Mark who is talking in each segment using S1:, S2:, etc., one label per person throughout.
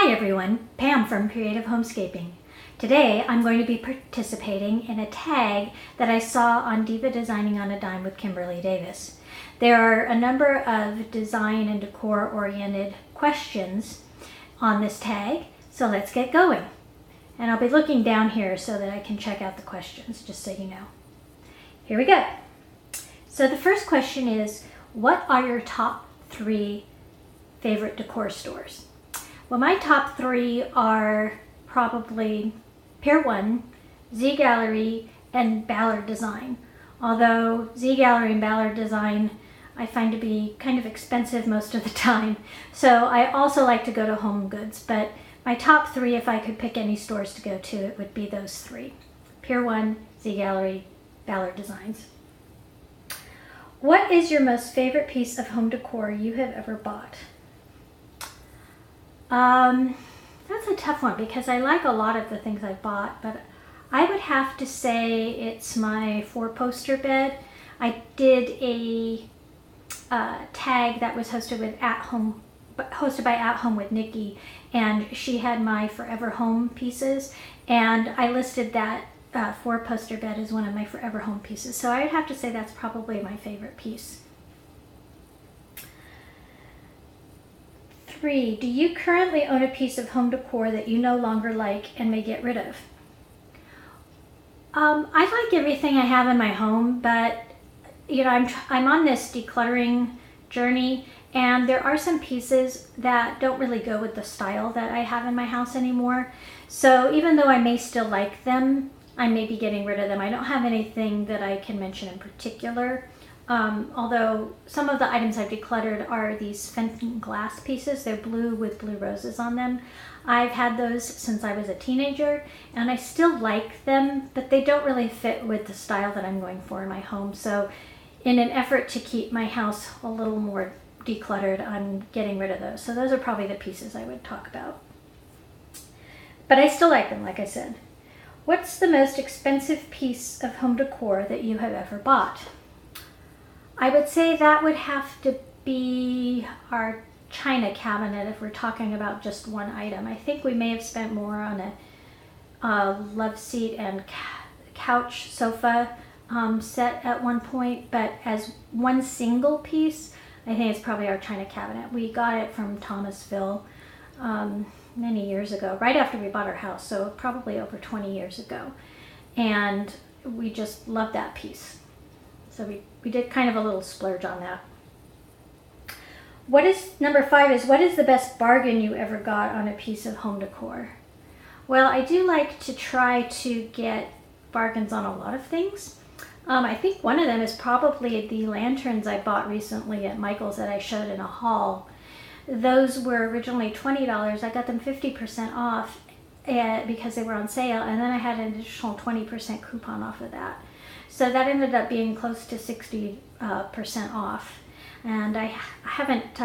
S1: Hi everyone, Pam from Creative Homescaping. Today I'm going to be participating in a tag that I saw on Diva Designing on a Dime with Kimberly Davis. There are a number of design and decor oriented questions on this tag, so let's get going. And I'll be looking down here so that I can check out the questions, just so you know. Here we go. So the first question is, what are your top 3 favorite decor stores? Well, my top 3 are probably Pier 1, Z Gallery, and Ballard Design. Although Z Gallery and Ballard Design I find to be kind of expensive most of the time. So I also like to go to Home Goods, but my top 3, if I could pick any stores to go to, it would be those 3. Pier 1, Z Gallery, Ballard Designs. What is your most favorite piece of home decor you have ever bought? That's a tough one because I like a lot of the things I bought, but I would have to say it's my 4-poster bed. I did a tag that was hosted by At Home with Nikki, and she had my Forever Home pieces, and I listed that 4-poster bed as one of my Forever Home pieces. So I would have to say that's probably my favorite piece. 3, do you currently own a piece of home decor that you no longer like and may get rid of? I like everything I have in my home, but you know, I'm on this decluttering journey, and there are some pieces that don't really go with the style that I have in my house anymore. So even though I may still like them, I may be getting rid of them. I don't have anything that I can mention in particular. Although some of the items I've decluttered are these Fenton glass pieces. They're blue with blue roses on them. I've had those since I was a teenager, and I still like them, but they don't really fit with the style that I'm going for in my home. So in an effort to keep my house a little more decluttered, I'm getting rid of those. So those are probably the pieces I would talk about. But I still like them, like I said. What's the most expensive piece of home decor that you have ever bought? I would say that would have to be our china cabinet if we're talking about just one item. I think we may have spent more on a love seat and couch sofa set at one point, but as one single piece, I think it's probably our china cabinet. We got it from Thomasville many years ago, right after we bought our house, so probably over 20 years ago. And we just loved that piece. So we did kind of a little splurge on that. Number 5 is, what is the best bargain you ever got on a piece of home decor? Well, I do like to try to get bargains on a lot of things. I think one of them is probably the lanterns I bought recently at Michael's that I showed in a haul. Those were originally $20. I got them 50% off because they were on sale, and then I had an additional 20% coupon off of that. So that ended up being close to 60% off. And I haven't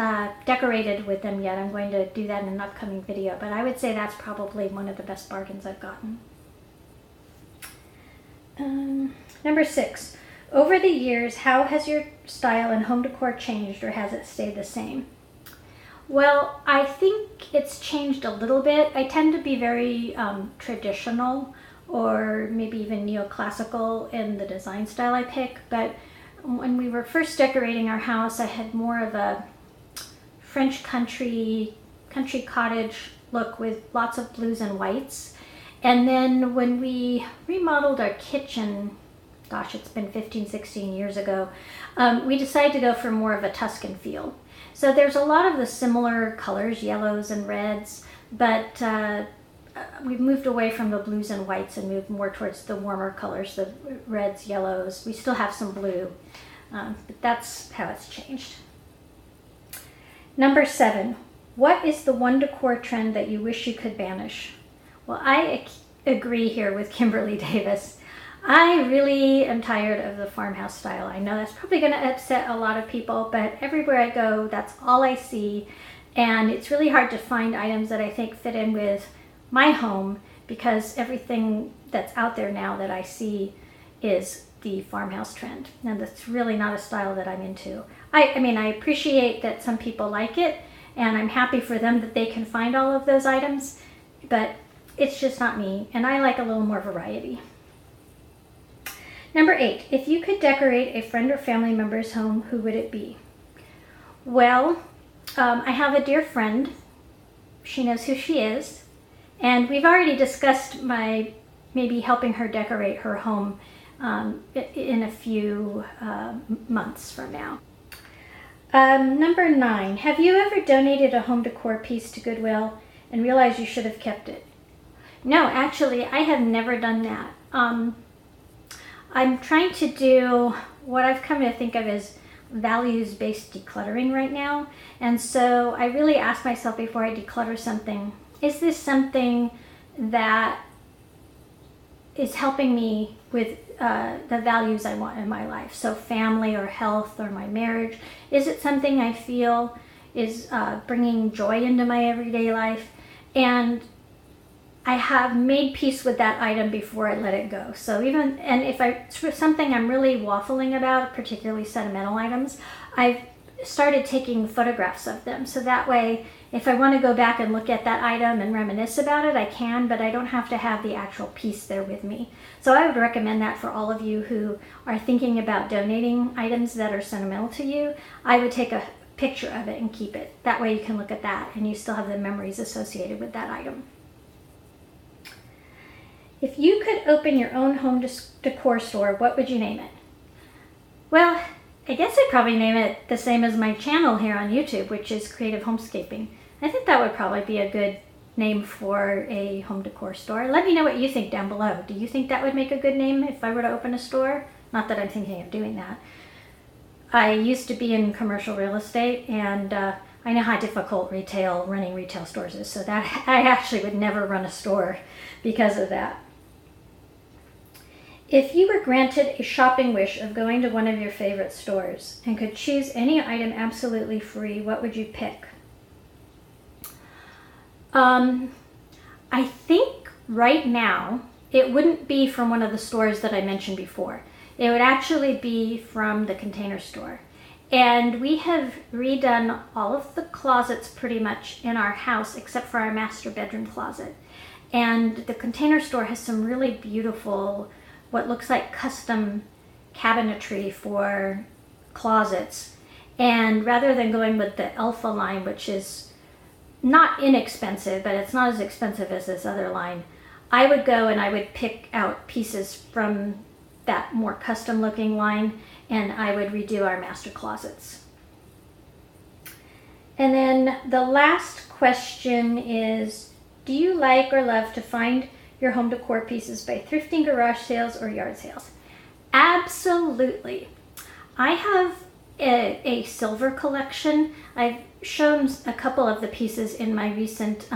S1: decorated with them yet. I'm going to do that in an upcoming video, but I would say that's probably one of the best bargains I've gotten. Number 6, over the years, how has your style in home decor changed, or has it stayed the same? Well, I think it's changed a little bit. I tend to be very traditional, or maybe even neoclassical in the design style I pick, but when we were first decorating our house, I had more of a French country cottage look with lots of blues and whites. And then when we remodeled our kitchen, gosh, it's been 15, 16 years ago, we decided to go for more of a Tuscan feel. So there's a lot of the similar colors, yellows and reds, but we've moved away from the blues and whites and moved more towards the warmer colors, the reds, yellows. We still have some blue, but that's how it's changed. Number 7, what is the one decor trend that you wish you could banish? Well, I agree here with Kimberly Davis. I really am tired of the farmhouse style. I know that's probably going to upset a lot of people, but everywhere I go, that's all I see. And it's really hard to find items that I think fit in with my home, because everything that's out there now that I see is the farmhouse trend, and that's really not a style that I'm into. I mean, I appreciate that some people like it, and I'm happy for them that they can find all of those items, but it's just not me, and I like a little more variety. Number 8, if you could decorate a friend or family member's home, who would it be? Well, I have a dear friend. She knows who she is, and we've already discussed maybe helping her decorate her home in a few months from now. Number 9, have you ever donated a home decor piece to Goodwill and realized you should have kept it? No, actually, I have never done that. I'm trying to do what I've come to think of as values-based decluttering right now. And so I really ask myself before I declutter something, is this something that is helping me with the values I want in my life? So family or health or my marriage. Is it something I feel is bringing joy into my everyday life? And I have made peace with that item before I let it go. So if it's something I'm really waffling about, particularly sentimental items, I've started taking photographs of them. So that way, if I want to go back and look at that item and reminisce about it, I can, but I don't have to have the actual piece there with me. So I would recommend that for all of you who are thinking about donating items that are sentimental to you. I would take a picture of it and keep it. That way you can look at that and you still have the memories associated with that item. If you could open your own home decor store, what would you name it? Well, I guess I'd probably name it the same as my channel here on YouTube, which is Creative Homescaping. I think that would probably be a good name for a home decor store. Let me know what you think down below. Do you think that would make a good name if I were to open a store? Not that I'm thinking of doing that. I used to be in commercial real estate, and I know how difficult running retail stores is, so that I actually would never run a store because of that. If you were granted a shopping wish of going to one of your favorite stores and could choose any item absolutely free, what would you pick? I think right now it wouldn't be from one of the stores that I mentioned before. It would actually be from the Container Store. And we have redone all of the closets pretty much in our house except for our master bedroom closet. And the Container Store has some really beautiful, what looks like custom cabinetry for closets. And rather than going with the Alpha line, which is not inexpensive, but it's not as expensive as this other line, I would go and I would pick out pieces from that more custom looking line, and I would redo our master closets. And then the last question is, do you like or love to find your home decor pieces by thrifting, garage sales, or yard sales? Absolutely. I have a silver collection. I've shown a couple of the pieces in my recent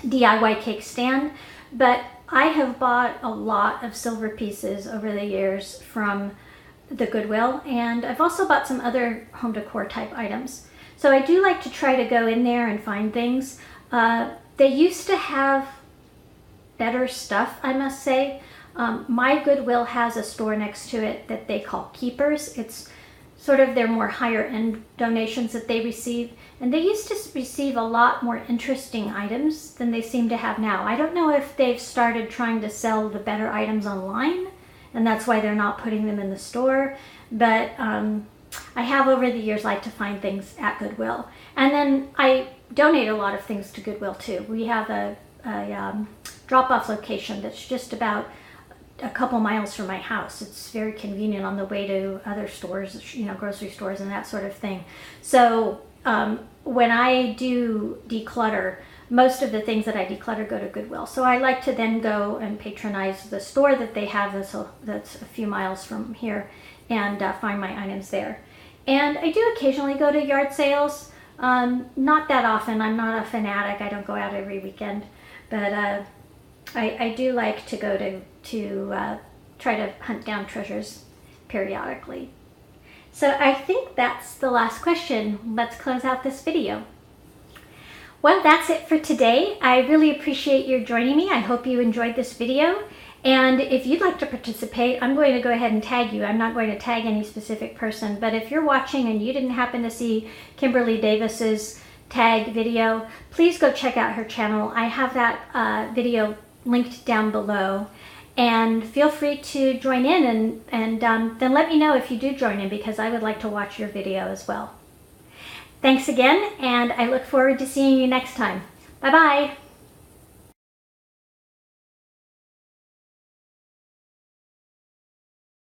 S1: DIY cake stand, but I have bought a lot of silver pieces over the years from the Goodwill, and I've also bought some other home decor type items. So I do like to try to go in there and find things. They used to have better stuff, I must say. My Goodwill has a store next to it that they call Keepers. It's sort of their more higher end donations that they receive. And they used to receive a lot more interesting items than they seem to have now. I don't know if they've started trying to sell the better items online, and that's why they're not putting them in the store. But I have over the years liked to find things at Goodwill. And then I donate a lot of things to Goodwill too. We have a drop-off location that's just about a couple miles from my house. It's very convenient on the way to other stores, you know, grocery stores and that sort of thing. So when I do declutter, most of the things that I declutter go to Goodwill. So I like to then go and patronize the store that they have that's a few miles from here and find my items there. And I do occasionally go to yard sales. Not that often. I'm not a fanatic. I don't go out every weekend. But I do like to go to try to hunt down treasures periodically. So I think that's the last question. Let's close out this video. Well, that's it for today. I really appreciate your joining me. I hope you enjoyed this video. And if you'd like to participate, I'm going to go ahead and tag you. I'm not going to tag any specific person, but if you're watching and you didn't happen to see Kimberly Davis's tag video, please go check out her channel. I have that video linked down below, and feel free to join in, and then let me know if you do join in, because I would like to watch your video as well. Thanks again, and I look forward to seeing you next time. Bye-bye.